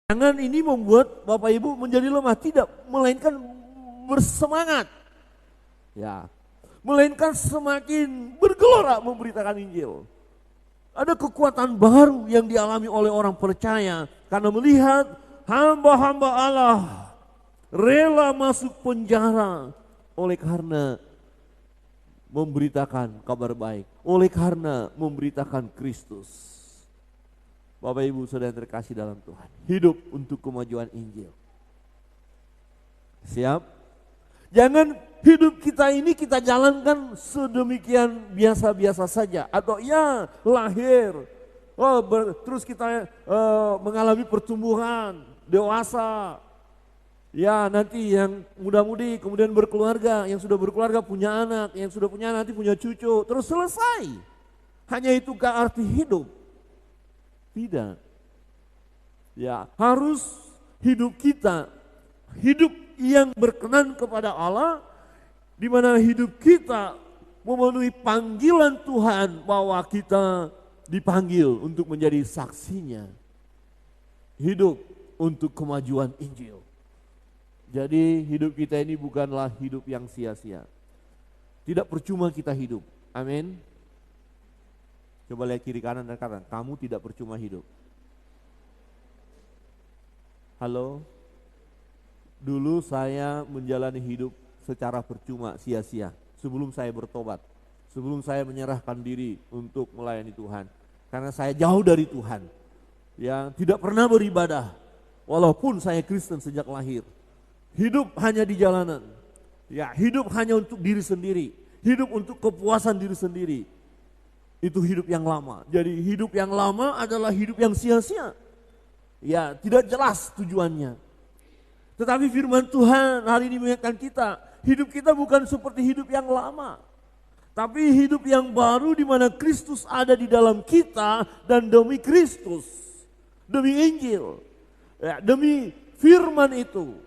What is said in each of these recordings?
Jangan ini membuat Bapak Ibu menjadi lemah, tidak, melainkan bersemangat. Ya, melainkan semakin bergelora memberitakan Injil. Ada kekuatan baru yang dialami oleh orang percaya karena melihat hamba-hamba Allah rela masuk penjara oleh karena memberitakan kabar baik, oleh karena memberitakan Kristus. Bapak Ibu Saudara yang terkasih dalam Tuhan, hidup untuk kemajuan Injil. Siap? Jangan hidup kita ini kita jalankan sedemikian biasa-biasa saja. Atau ya lahir, terus kita mengalami pertumbuhan, dewasa. Ya nanti yang muda-mudi kemudian berkeluarga, yang sudah berkeluarga punya anak, yang sudah punya anak nanti punya cucu, terus selesai. Hanya itukah arti hidup? Tidak. Ya, harus hidup kita, hidup yang berkenan kepada Allah, di mana hidup kita memenuhi panggilan Tuhan bahwa kita dipanggil untuk menjadi saksinya. Hidup untuk kemajuan Injil. Jadi hidup kita ini bukanlah hidup yang sia-sia. Tidak percuma kita hidup. Amin. Coba lihat kiri kanan dan kanan, kamu tidak percuma hidup. Halo? Dulu saya menjalani hidup secara percuma, sia-sia. Sebelum saya bertobat, sebelum saya menyerahkan diri untuk melayani Tuhan. Karena saya jauh dari Tuhan. Ya, tidak pernah beribadah. Walaupun saya Kristen sejak lahir. Hidup hanya di jalanan. Ya, hidup hanya untuk diri sendiri. Hidup untuk kepuasan diri sendiri. Itu hidup yang lama. Jadi hidup yang lama adalah hidup yang sia-sia. Ya, tidak jelas tujuannya. Tetapi firman Tuhan hari ini mengingatkan kita, hidup kita bukan seperti hidup yang lama. Tapi hidup yang baru di mana Kristus ada di dalam kita dan demi Kristus, demi Injil, ya, demi firman itu.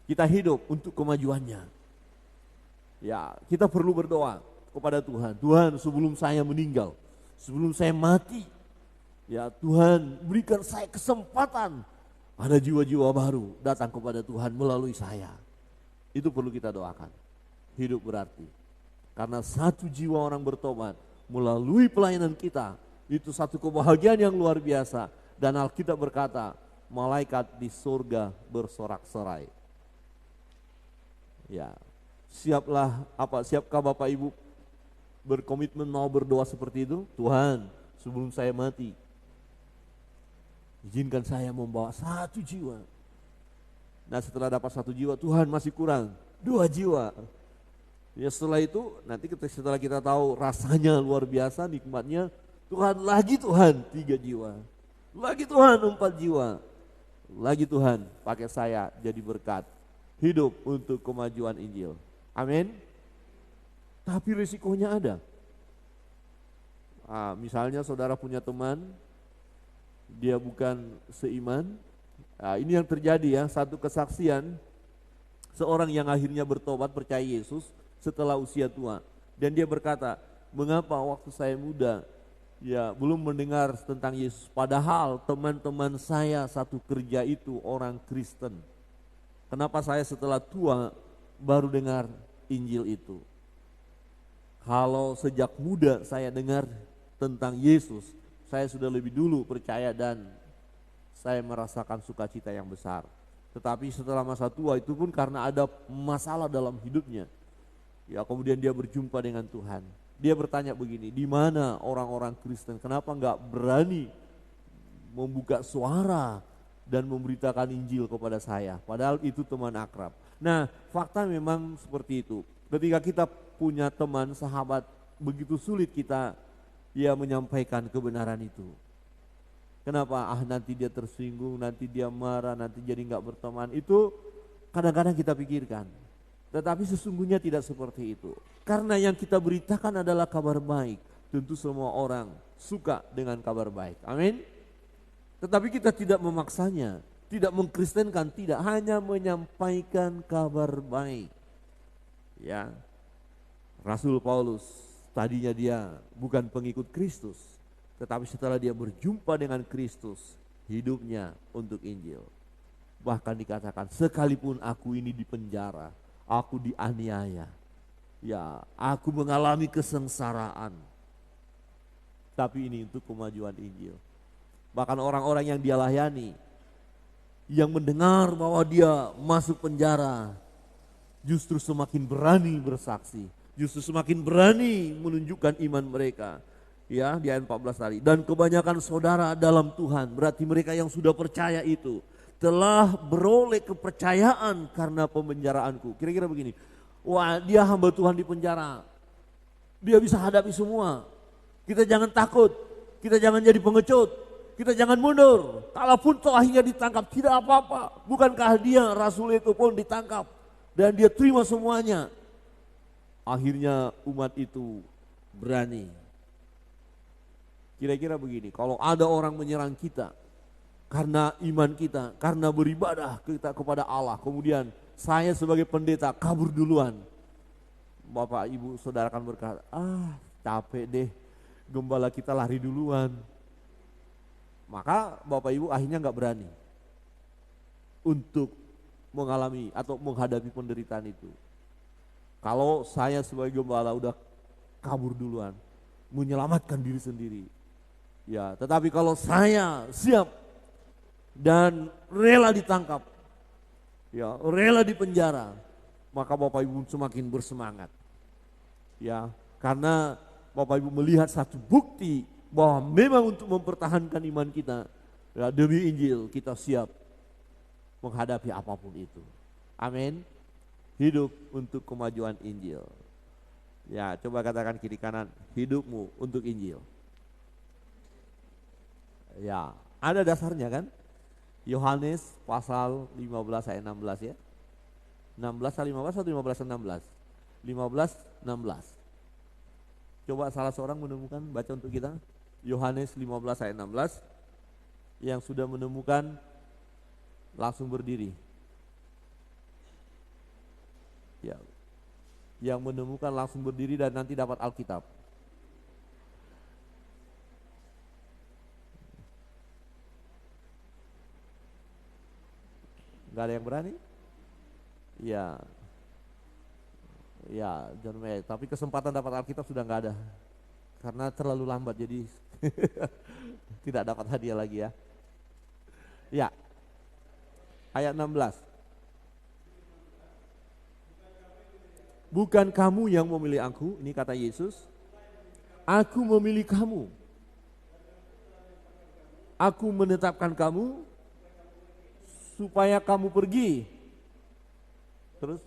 Kita hidup untuk kemajuannya. Ya, kita perlu berdoa kepada Tuhan. Tuhan, sebelum saya meninggal, sebelum saya mati, ya Tuhan berikan saya kesempatan ada jiwa-jiwa baru datang kepada Tuhan melalui saya. Itu perlu kita doakan. Hidup berarti. Karena satu jiwa orang bertobat melalui pelayanan kita, itu satu kebahagiaan yang luar biasa. Dan Alkitab berkata, malaikat di surga bersorak-sorai. Ya, siapkah Bapak Ibu berkomitmen mau berdoa seperti itu? Tuhan, sebelum saya mati, izinkan saya membawa satu jiwa. Nah setelah dapat satu jiwa, Tuhan masih kurang 2 jiwa. Ya setelah itu, nanti setelah kita tahu rasanya luar biasa, nikmatnya, Tuhan 3 jiwa. Lagi Tuhan 4 jiwa. Lagi Tuhan pakai saya jadi berkat. Hidup untuk kemajuan Injil. Amin. Tapi risikonya ada. Misalnya saudara punya teman, dia bukan seiman. Ini yang terjadi ya, satu kesaksian seorang yang akhirnya bertobat percaya Yesus setelah usia tua. Dan dia berkata, mengapa waktu saya muda ya belum mendengar tentang Yesus, padahal teman-teman saya satu kerja itu orang Kristen. Kenapa saya setelah tua baru dengar Injil itu? Kalau sejak muda saya dengar tentang Yesus, saya sudah lebih dulu percaya dan saya merasakan sukacita yang besar. Tetapi setelah masa tua itu pun karena ada masalah dalam hidupnya, ya kemudian dia berjumpa dengan Tuhan. Dia bertanya begini, di mana orang-orang Kristen? Kenapa enggak berani membuka suara dan memberitakan Injil kepada saya? Padahal itu teman akrab. Nah, fakta memang seperti itu. Ketika kita punya teman, sahabat, begitu sulit kita menyampaikan kebenaran itu. Kenapa? Nanti dia tersinggung, nanti dia marah, nanti jadi enggak berteman. Itu kadang-kadang kita pikirkan. Tetapi sesungguhnya tidak seperti itu. Karena yang kita beritakan adalah kabar baik. Tentu semua orang suka dengan kabar baik. Amin. Tetapi kita tidak memaksanya, tidak mengkristenkan, tidak, hanya menyampaikan kabar baik. Ya. Rasul Paulus tadinya dia bukan pengikut Kristus, tetapi setelah dia berjumpa dengan Kristus, hidupnya untuk Injil. Bahkan dikatakan, sekalipun aku ini di penjara, aku dianiaya, ya, aku mengalami kesengsaraan, tapi ini untuk kemajuan Injil. Bahkan orang-orang yang dia layani, yang mendengar bahwa dia masuk penjara, justru semakin berani bersaksi, justru semakin berani menunjukkan iman mereka. Ya, di ayat 14 tadi. Dan kebanyakan saudara dalam Tuhan, berarti mereka yang sudah percaya itu telah beroleh kepercayaan karena pemenjaraanku. Kira-kira begini, wah, dia hamba Tuhan di penjara, dia bisa hadapi semua. Kita jangan takut, kita jangan jadi pengecut, kita jangan mundur. Kalaupun toh akhirnya ditangkap, tidak apa-apa. Bukankah dia, Rasul itu pun ditangkap dan dia terima semuanya. Akhirnya umat itu berani. Kira-kira begini, kalau ada orang menyerang kita karena iman kita, karena beribadah kita kepada Allah, kemudian saya sebagai pendeta kabur duluan, Bapak Ibu Saudara akan berkata, capek deh, gembala kita lari duluan. Maka Bapak Ibu akhirnya gak berani untuk mengalami atau menghadapi penderitaan itu. Kalau saya sebagai gembala udah kabur duluan, menyelamatkan diri sendiri. Ya, tetapi kalau saya siap dan rela ditangkap, ya, rela dipenjara, maka Bapak Ibu semakin bersemangat. Ya, karena Bapak Ibu melihat satu bukti bahwa memang untuk mempertahankan iman kita, ya, demi Injil kita siap menghadapi apapun itu. Amin. Hidup untuk kemajuan Injil. Ya, coba katakan kiri kanan, hidupmu untuk Injil. Ya, ada dasarnya kan? Yohanes pasal 15 ayat 16 ya. 16 ayat 15 atau 15 ayat 16? 15, 16. Coba salah seorang menemukan, baca untuk kita. Yohanes 15 ayat 16. Yang sudah menemukan langsung berdiri. Ya. Yang menemukan langsung berdiri dan nanti dapat Alkitab. Gak ada yang berani? Ya, ya, John May. Tapi kesempatan dapat Alkitab sudah gak ada, karena terlalu lambat, jadi tidak dapat hadiah lagi ya. Ya, ayat 16. Bukan kamu yang memilih aku, ini kata Yesus. Aku memilih kamu. Aku menetapkan kamu supaya kamu pergi. Terus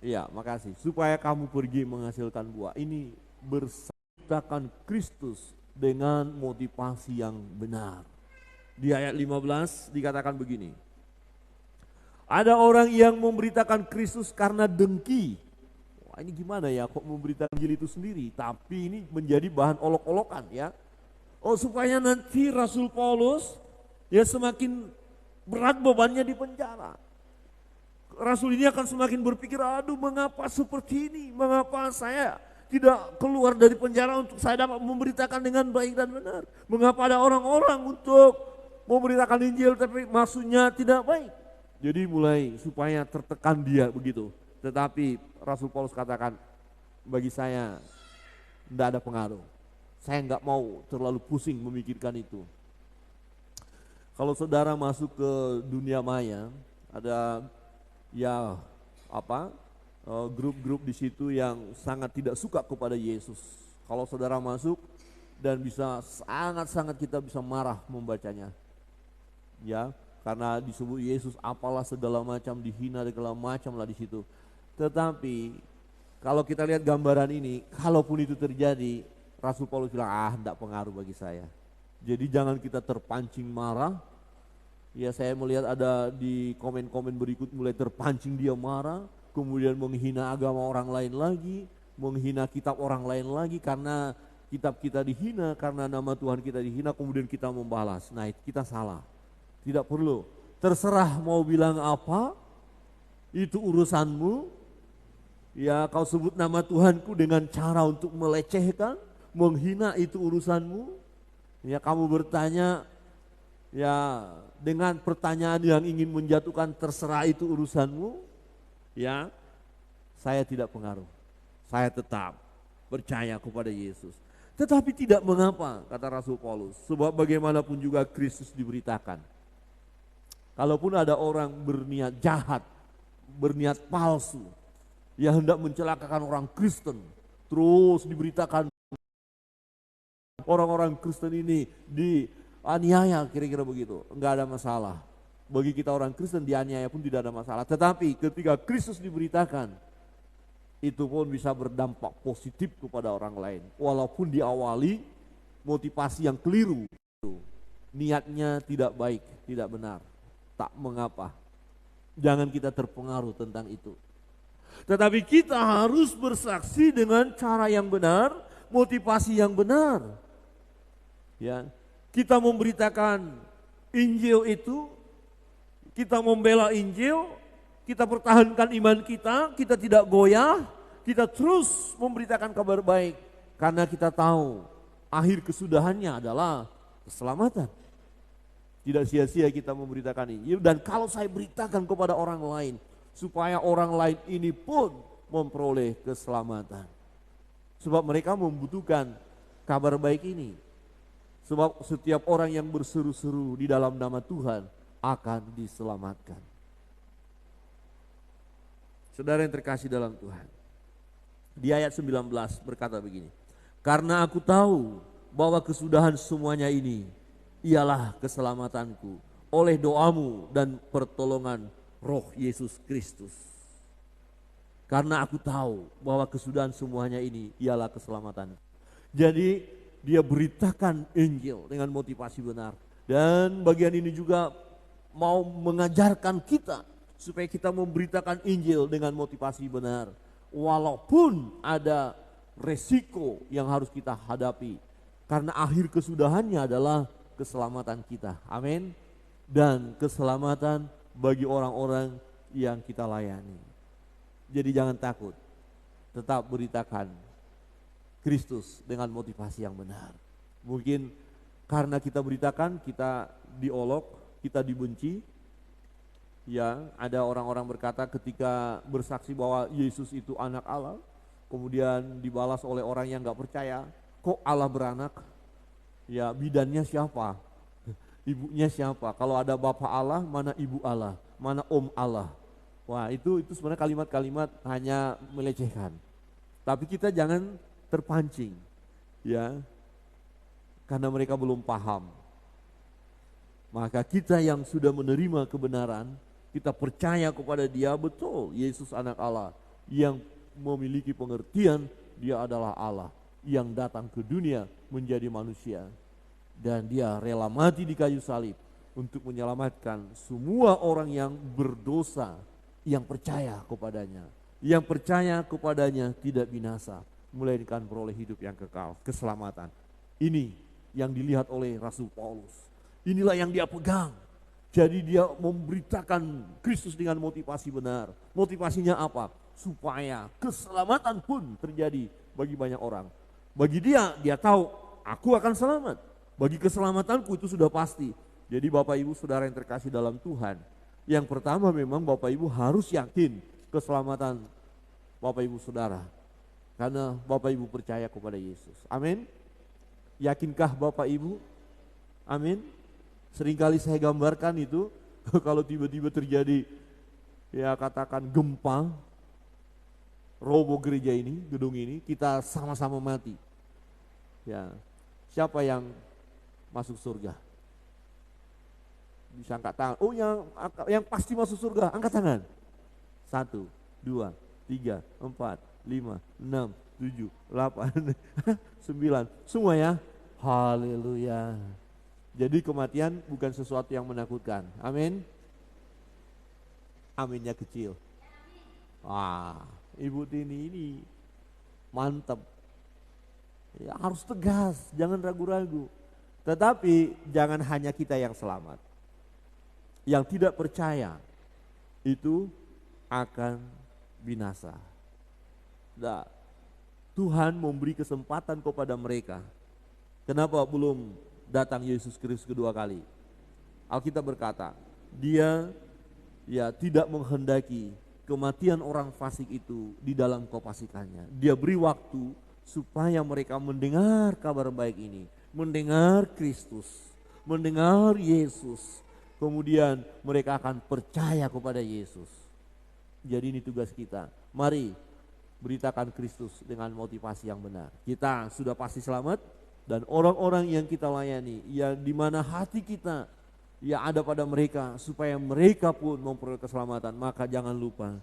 iya, makasih. Supaya kamu pergi menghasilkan buah. Ini bersabdakan Kristus dengan motivasi yang benar. Di ayat 15 dikatakan begini. Ada orang yang memberitakan Kristus karena dengki. Wah, ini gimana ya, kok memberitakan Injil itu sendiri, tapi ini menjadi bahan olok-olokan ya. Oh, supaya nanti Rasul Paulus ya semakin berat bebannya di penjara. Rasul ini akan semakin berpikir, aduh, mengapa seperti ini? Mengapa saya tidak keluar dari penjara untuk saya dapat memberitakan dengan baik dan benar? Mengapa ada orang-orang untuk memberitakan Injil tapi maksudnya tidak baik? Jadi mulai supaya tertekan dia begitu. Tetapi Rasul Paulus katakan, bagi saya tidak ada pengaruh. Saya nggak mau terlalu pusing memikirkan itu. Kalau saudara masuk ke dunia maya, ada ya grup-grup di situ yang sangat tidak suka kepada Yesus. Kalau saudara masuk dan bisa sangat-sangat kita bisa marah membacanya. Ya, karena disebut Yesus apalah segala macam, dihina segala macam lah di situ. Tetapi kalau kita lihat gambaran ini, kalaupun itu terjadi, Rasul Paulus bilang, enggak pengaruh bagi saya. Jadi jangan kita terpancing marah. Ya, saya melihat ada di komen-komen berikut mulai terpancing dia marah, kemudian menghina agama orang lain lagi, menghina kitab orang lain lagi, karena kitab kita dihina, karena nama Tuhan kita dihina, kemudian kita membalas. Nah, kita salah. Tidak perlu. Terserah mau bilang apa, itu urusanmu. Ya, kau sebut nama Tuhanku dengan cara untuk melecehkan, menghina itu urusanmu. Ya, kamu bertanya ya dengan pertanyaan yang ingin menjatuhkan, terserah itu urusanmu. Ya, saya tidak pengaruh. Saya tetap percaya kepada Yesus. Tetapi tidak mengapa, kata Rasul Paulus, sebab bagaimanapun juga Kristus diberitakan. Kalaupun ada orang berniat jahat, berniat palsu, yang hendak mencelakakan orang Kristen, terus diberitakan orang-orang Kristen ini dianiaya, kira-kira begitu, enggak ada masalah. Bagi kita orang Kristen dianiaya pun tidak ada masalah. Tetapi ketika Kristus diberitakan, itu pun bisa berdampak positif kepada orang lain. Walaupun diawali motivasi yang keliru, niatnya tidak baik, tidak benar. Tak mengapa, jangan kita terpengaruh tentang itu. Tetapi kita harus bersaksi dengan cara yang benar, motivasi yang benar. Ya, kita memberitakan Injil itu, kita membela Injil, kita pertahankan iman kita tidak goyah, kita terus memberitakan kabar baik. Karena kita tahu akhir kesudahannya adalah keselamatan. Tidak sia-sia kita memberitakan Injil, dan kalau saya beritakan kepada orang lain, supaya orang lain ini pun memperoleh keselamatan. Sebab mereka membutuhkan kabar baik ini. Sebab setiap orang yang berseru-seru di dalam nama Tuhan akan diselamatkan. Saudara yang terkasih dalam Tuhan, di ayat 19 berkata begini, karena aku tahu bahwa kesudahan semuanya ini ialah keselamatanku oleh doamu dan pertolongan Roh Yesus Kristus. Karena aku tahu bahwa kesudahan semuanya ini ialah keselamatan. Jadi dia beritakan Injil dengan motivasi benar. Dan bagian ini juga mau mengajarkan kita supaya kita memberitakan Injil dengan motivasi benar. Walaupun ada resiko yang harus kita hadapi. Karena akhir kesudahannya adalah keselamatan kita. Amin. Dan keselamatan bagi orang-orang yang kita layani. Jadi jangan takut. Tetap beritakan Kristus dengan motivasi yang benar. Mungkin karena kita beritakan, kita diolok, kita dibenci. Ya, ada orang-orang berkata ketika bersaksi bahwa Yesus itu anak Allah, kemudian dibalas oleh orang yang gak percaya, kok Allah beranak? Ya, bidannya siapa? Ibunya siapa? Kalau ada Bapa Allah, mana ibu Allah? Mana om Allah? Wah, itu sebenarnya kalimat-kalimat hanya melecehkan. Tapi kita jangan terpancing, ya, karena mereka belum paham. Maka kita yang sudah menerima kebenaran, kita percaya kepada Dia, betul Yesus anak Allah yang memiliki pengertian Dia adalah Allah yang datang ke dunia menjadi manusia, dan Dia rela mati di kayu salib untuk menyelamatkan semua orang yang berdosa yang percaya kepadanya. Yang percaya kepadanya tidak binasa, melainkan beroleh hidup yang kekal, keselamatan. Ini yang dilihat oleh Rasul Paulus. Inilah yang dia pegang. Jadi dia memberitakan Kristus dengan motivasi benar. Motivasinya apa? Supaya keselamatan pun terjadi bagi banyak orang. Bagi dia tahu aku akan selamat. Bagi keselamatanku itu sudah pasti. Jadi Bapak Ibu Saudara yang terkasih dalam Tuhan, yang pertama memang Bapak Ibu harus yakin keselamatan Bapak Ibu Saudara. Karena Bapak Ibu percaya kepada Yesus. Amin. Yakinkah Bapak Ibu? Amin. Seringkali saya gambarkan itu kalau tiba-tiba terjadi ya katakan gempa, roboh gereja ini, gedung ini, kita sama-sama mati. Ya, siapa yang masuk surga? Bisa angkat tangan. Oh, yang pasti masuk surga, angkat tangan. 1, 2, 3, 4, 5, 6, 7, 8, 9. Semua ya. Haleluya. Jadi kematian bukan sesuatu yang menakutkan. Amin. Aminnya kecil. Wah, Ibu Tini ini mantap. Ya, harus tegas, jangan ragu-ragu. Tetapi jangan hanya kita yang selamat. Yang tidak percaya itu akan binasa. Nah, Tuhan memberi kesempatan kepada mereka. Kenapa belum datang Yesus Kristus kedua kali? Alkitab berkata, dia tidak menghendaki kematian orang fasik itu di dalam kefasikannya. Dia beri waktu supaya mereka mendengar kabar baik ini, mendengar Kristus, mendengar Yesus. Kemudian mereka akan percaya kepada Yesus. Jadi ini tugas kita. Mari beritakan Kristus dengan motivasi yang benar. Kita sudah pasti selamat, dan orang-orang yang kita layani, yang di mana hati kita ada pada mereka, supaya mereka pun memperoleh keselamatan, maka jangan lupa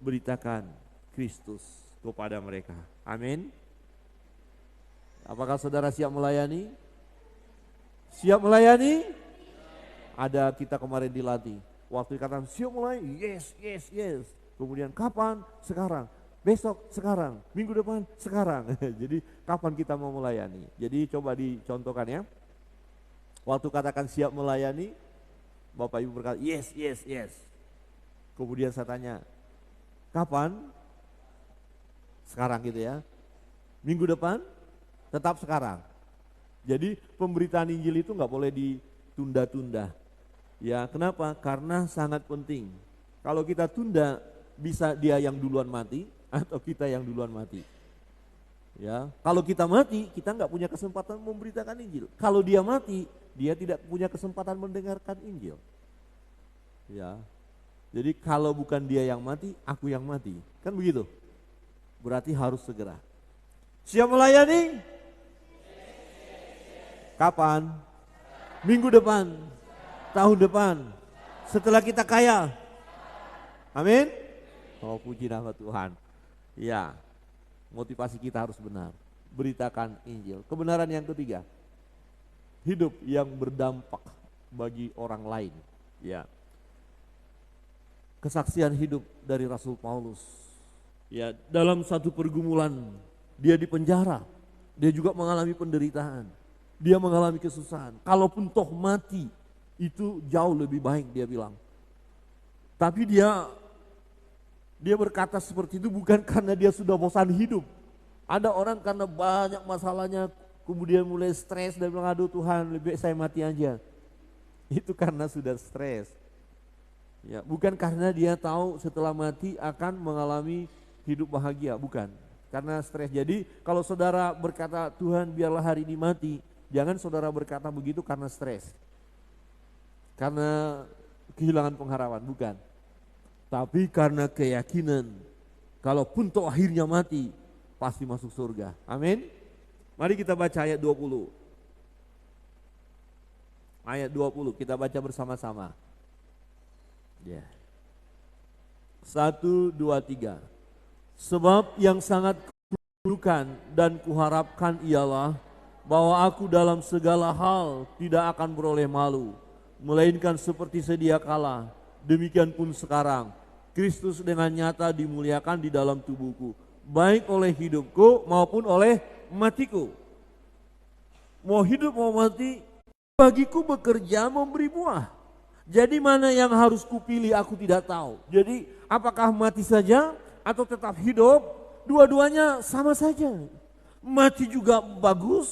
beritakan Kristus kepada mereka. Amin. Apakah saudara siap melayani? Siap melayani? Ada kita kemarin dilatih. Waktu dikatakan siap mulai, yes. Kemudian kapan? Sekarang. Besok, sekarang. Minggu depan, sekarang. Jadi kapan kita mau melayani? Jadi coba dicontohkan ya. Waktu katakan siap melayani, Bapak Ibu berkata yes. Kemudian saya tanya, kapan? Sekarang gitu ya. Minggu depan? Tetap sekarang. Jadi pemberitaan Injil itu nggak boleh ditunda-tunda. Ya, kenapa? Karena sangat penting. Kalau kita tunda, bisa dia yang duluan mati atau kita yang duluan mati. Ya, kalau kita mati, kita nggak punya kesempatan memberitakan Injil. Kalau dia mati, dia tidak punya kesempatan mendengarkan Injil. Ya, jadi kalau bukan dia yang mati, aku yang mati, kan begitu. Berarti harus segera. Siap melayani? Kapan? Minggu depan, tahun depan, setelah kita kaya. Amin. Oh, puji nama Tuhan. Ya, motivasi kita harus benar. Beritakan Injil. Kebenaran yang ketiga, hidup yang berdampak bagi orang lain. Ya, kesaksian hidup dari Rasul Paulus. Ya, dalam satu pergumulan dia dipenjara, dia juga mengalami penderitaan, dia mengalami kesusahan. Kalaupun toh mati, itu jauh lebih baik dia bilang. Tapi dia berkata seperti itu bukan karena dia sudah bosan hidup. Ada orang karena banyak masalahnya kemudian mulai stres dan bilang, aduh Tuhan lebih baik saya mati aja. Itu karena sudah stres. Ya, bukan karena dia tahu setelah mati akan mengalami hidup bahagia, bukan. Karena stres. Jadi kalau saudara berkata Tuhan biarlah hari ini mati, jangan saudara berkata begitu karena stres. Karena kehilangan pengharapan, bukan. Tapi karena keyakinan, kalaupun toh akhirnya mati, pasti masuk surga. Amin. Mari kita baca ayat 20. Ayat 20 kita baca bersama-sama. Ya. 1, 2, 3. Sebab yang sangat kurindukan dan kuharapkan ialah bahwa aku dalam segala hal tidak akan beroleh malu, melainkan seperti sedia kala, demikian pun sekarang Kristus dengan nyata dimuliakan di dalam tubuhku, baik oleh hidupku maupun oleh matiku. Mau hidup mau mati, bagiku bekerja memberi buah. Jadi mana yang harus kupilih aku tidak tahu. Jadi apakah mati saja atau tetap hidup, dua-duanya sama saja. Mati juga bagus,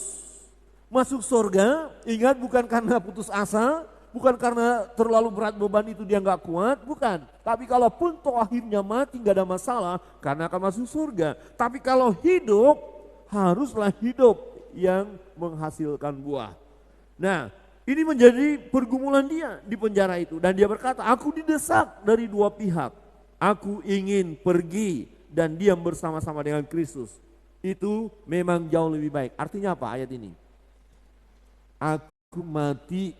masuk surga, ingat bukan karena putus asa, bukan karena terlalu berat beban itu dia nggak kuat, bukan. Tapi kalaupun toh akhirnya mati nggak ada masalah, karena akan masuk surga. Tapi kalau hidup, haruslah hidup yang menghasilkan buah. Nah, ini menjadi pergumulan dia di penjara itu. Dan dia berkata, aku didesak dari dua pihak. Aku ingin pergi dan diam bersama-sama dengan Kristus. Itu memang jauh lebih baik. Artinya apa ayat ini? Aku mati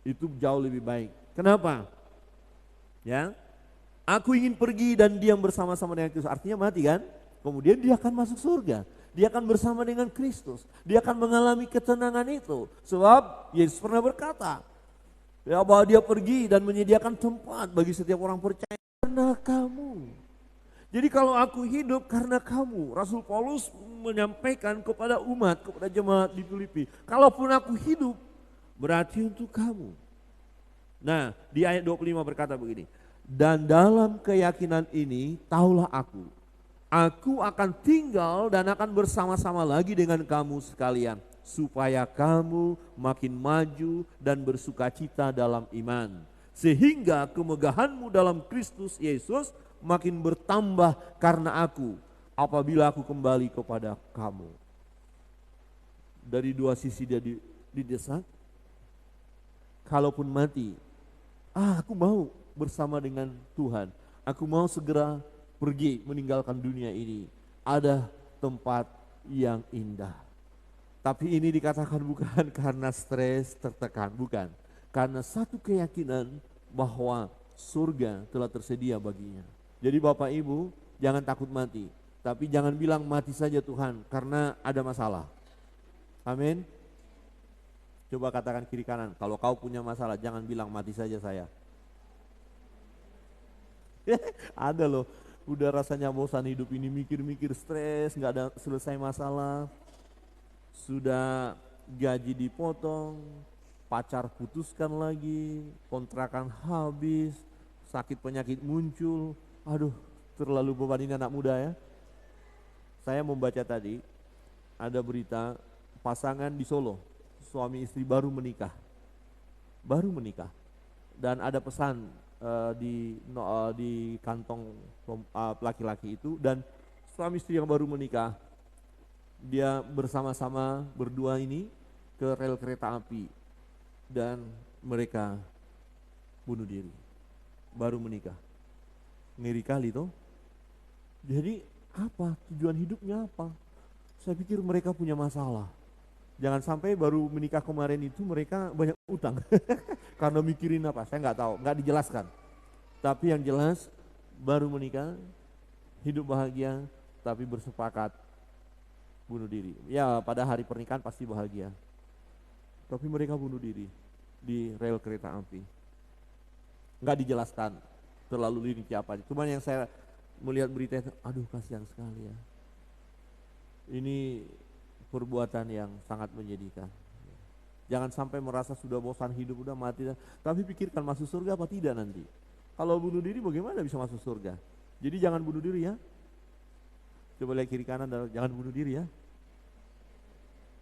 itu jauh lebih baik. Kenapa? Ya, aku ingin pergi dan diam bersama-sama dengan Kristus. Artinya mati kan? Kemudian dia akan masuk surga. Dia akan bersama dengan Kristus. Dia akan mengalami ketenangan itu. Sebab Yesus pernah berkata, ya, bahwa dia pergi dan menyediakan tempat bagi setiap orang percaya karena kamu. Jadi kalau aku hidup karena kamu, Rasul Paulus menyampaikan kepada umat, kepada jemaat di Filipi, kalaupun aku hidup, berarti untuk kamu. Nah, di ayat 25 berkata begini, dan dalam keyakinan ini tahulah aku Aku akan tinggal dan akan bersama-sama lagi dengan kamu sekalian, supaya kamu makin maju dan bersukacita dalam iman, sehingga kemegahanmu dalam Kristus Yesus makin bertambah karena aku, apabila aku kembali kepada kamu. Dari dua sisi dia didesak. Kalaupun mati, aku mau bersama dengan Tuhan. Aku mau segera pergi meninggalkan dunia ini. Ada tempat yang indah. Tapi ini dikatakan bukan karena stres tertekan, bukan. Karena satu keyakinan bahwa surga telah tersedia baginya. Jadi Bapak Ibu jangan takut mati. Tapi jangan bilang mati saja Tuhan karena ada masalah. Amin. Coba katakan kiri kanan, kalau kau punya masalah jangan bilang mati saja saya. Ada loh, udah rasanya bosan hidup ini, mikir-mikir, stres, gak ada selesai masalah. Sudah gaji dipotong, pacar putuskan lagi, kontrakan habis, sakit penyakit muncul. Aduh, terlalu beban, ini anak muda ya. Saya membaca tadi, ada berita pasangan di Solo, suami istri baru menikah, dan ada pesan di kantong laki-laki itu, dan suami istri yang baru menikah, dia bersama-sama berdua ini ke rel kereta api dan mereka bunuh diri, baru menikah. Ngeri kali toh. Jadi apa tujuan hidupnya apa? Saya pikir mereka punya masalah. Jangan sampai baru menikah kemarin itu mereka banyak utang. Karena mikirin apa, saya nggak tahu, nggak dijelaskan. Tapi yang jelas baru menikah, hidup bahagia, tapi bersepakat bunuh diri. Ya pada hari pernikahan pasti bahagia. Tapi mereka bunuh diri di rel kereta api. Nggak dijelaskan terlalu rinci apa. Cuman yang saya melihat berita itu, aduh kasihan sekali ya. Ini perbuatan yang sangat menyedihkan. Jangan sampai merasa sudah bosan hidup, udah mati. Tapi pikirkan masuk surga apa tidak nanti. Kalau bunuh diri bagaimana bisa masuk surga? Jadi jangan bunuh diri ya. Coba lihat kiri kanan, jangan bunuh diri ya.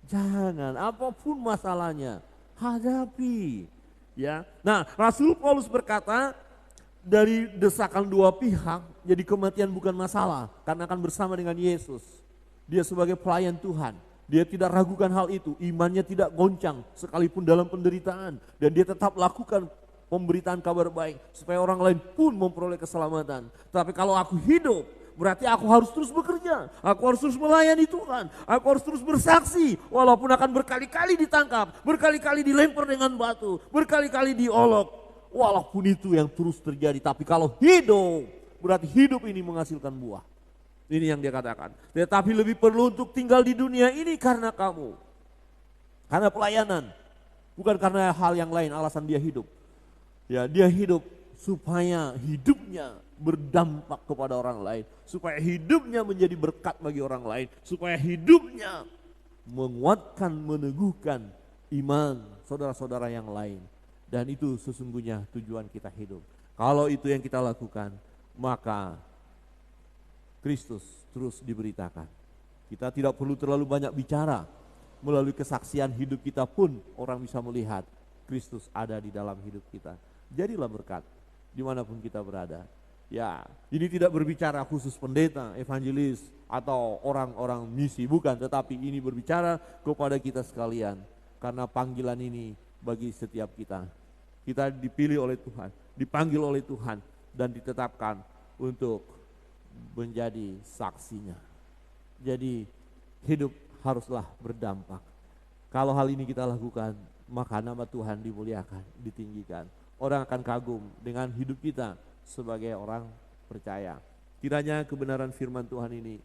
Jangan, apapun masalahnya, hadapi. Ya. Nah, Rasul Paulus berkata, dari desakan dua pihak, jadi kematian bukan masalah, karena akan bersama dengan Yesus. Dia sebagai pelayan Tuhan. Dia tidak ragukan hal itu, imannya tidak goncang sekalipun dalam penderitaan. Dan dia tetap lakukan pemberitaan kabar baik supaya orang lain pun memperoleh keselamatan. Tapi kalau aku hidup, berarti aku harus terus bekerja. Aku harus terus melayani Tuhan. Aku harus terus bersaksi walaupun akan berkali-kali ditangkap, berkali-kali dilempar dengan batu, berkali-kali diolok. Walaupun itu yang terus terjadi, tapi kalau hidup, berarti hidup ini menghasilkan buah. Ini yang dia katakan. Tetapi lebih perlu untuk tinggal di dunia ini karena kamu. Karena pelayanan. Bukan karena hal yang lain, alasan dia hidup. Ya, dia hidup supaya hidupnya berdampak kepada orang lain. Supaya hidupnya menjadi berkat bagi orang lain. Supaya hidupnya menguatkan, meneguhkan iman saudara-saudara yang lain. Dan itu sesungguhnya tujuan kita hidup. Kalau itu yang kita lakukan, maka Kristus terus diberitakan. Kita tidak perlu terlalu banyak bicara. Melalui kesaksian hidup kita pun orang bisa melihat Kristus ada di dalam hidup kita. Jadilah berkat dimanapun kita berada. Ya, ini tidak berbicara khusus pendeta, evangelis, atau orang-orang misi, bukan. Tetapi ini berbicara kepada kita sekalian. Karena panggilan ini bagi setiap kita. Kita dipilih oleh Tuhan, dipanggil oleh Tuhan, dan ditetapkan untuk menjadi saksinya. Jadi hidup haruslah berdampak. Kalau hal ini kita lakukan, maka nama Tuhan dimuliakan, ditinggikan. Orang akan kagum dengan hidup kita sebagai orang percaya. Kiranya kebenaran firman Tuhan ini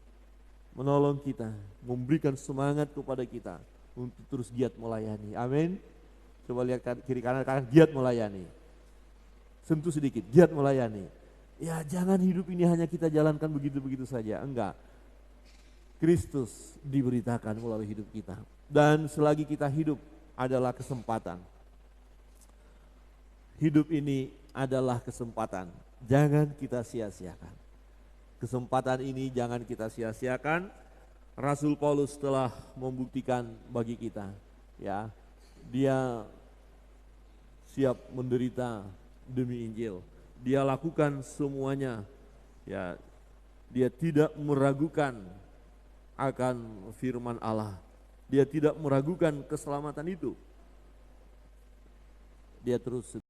menolong kita, memberikan semangat kepada kita untuk terus giat melayani. Amin. Coba lihat kiri kanan, giat melayani. Sentuh sedikit, giat melayani. Ya jangan hidup ini hanya kita jalankan begitu-begitu saja, enggak. Kristus diberitakan melalui hidup kita. Dan selagi kita hidup adalah kesempatan. Hidup ini adalah kesempatan, jangan kita sia-siakan. Kesempatan ini jangan kita sia-siakan. Rasul Paulus telah membuktikan bagi kita, ya, dia siap menderita demi Injil. Dia lakukan semuanya, ya. Dia tidak meragukan akan firman Allah. Dia tidak meragukan keselamatan itu. Dia terus